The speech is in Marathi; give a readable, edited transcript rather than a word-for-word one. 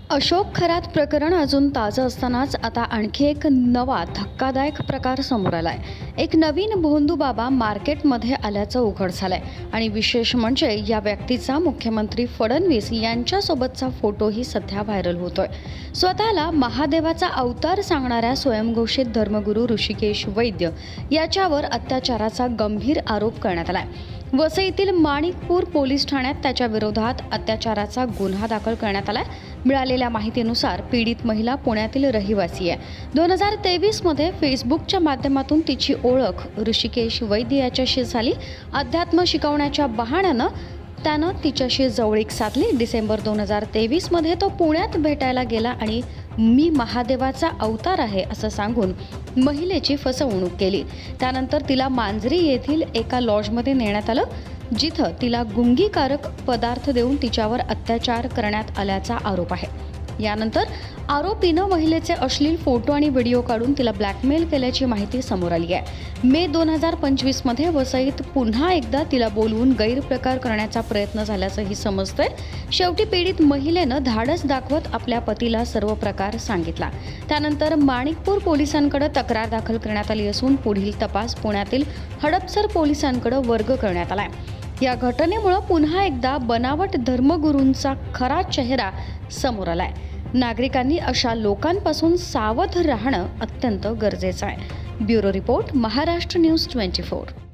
अशोक खरात प्रकरण अजून ताजं असतानाच आता आणखी एक नवा धक्कादायक प्रकार समोर आलाय। एक नवीन भोंदू बाबा मार्केटमध्ये आल्याचं उघड झालंय आणि विशेष म्हणजे या व्यक्तीचा मुख्यमंत्री फडणवीस यांच्यासोबतचा फोटोही सध्या व्हायरल होतोय। स्वतःला महादेवाचा अवतार सांगणाऱ्या स्वयंघोषित धर्मगुरू ऋषिकेश वैद्य याच्यावर अत्याचाराचा गंभीर आरोप करण्यात आलाय। वसईतील माणिकपूर पोलीस ठाण्यात त्याच्या विरोधात अत्याचाराचा गुन्हा दाखल करण्यात आलाय। मिळालेल्या माहितीनुसार पीडित महिला पुण्यातील रहिवासी आहे। 2023 मध्ये फेसबुकच्या माध्यमातून तिची ओळख ऋषिकेश वैद्य याच्याशी झाली। अध्यात्म शिकवण्याच्या बहाण्यानं त्यानं तिच्याशी जवळीक साधली। डिसेंबर 2023 मध्ये तो पुण्यात भेटायला गेला आणि मी महादेवाचा अवतार आहे असं सांगून महिलेची फसवणूक केली। त्यानंतर तिला मांजरी येथील एका लॉजमध्ये नेण्यात आलं, जिथं तिला गुंगीकारक पदार्थ देऊन तिच्यावर अत्याचार करण्यात आल्याचा आरोप आहे। यानंतर आरोपीनं महिलेचे अश्लील फोटो आणि व्हिडिओ काढून तिला ब्लॅकमेल केल्याची माहिती समोर आली आहे। मे 2025 मध्ये वसईत पुन्हा एकदा तिला बोलवून गैरप्रकार करण्याचा प्रयत्न झाल्याचंही समजतंय। शेवटी पीडित महिलेनं धाडस दाखवत आपल्या पतीला सर्व प्रकार सांगितला। त्यानंतर माणिकपूर पोलिसांकडे तक्रार दाखल करण्यात आली असून पुढील तपास पुण्यातील हडपसर पोलिसांकडे वर्ग करण्यात आलाय। या घटनेमुळे पुन्हा एकदा बनावट धर्मगुरूंचा खरा चेहरा समोर आलाय। नागरिकांनी अशा लोकांपासून सावध राहणं अत्यंत गरजेचं आहे। Bureau report, Maharashtra news 24।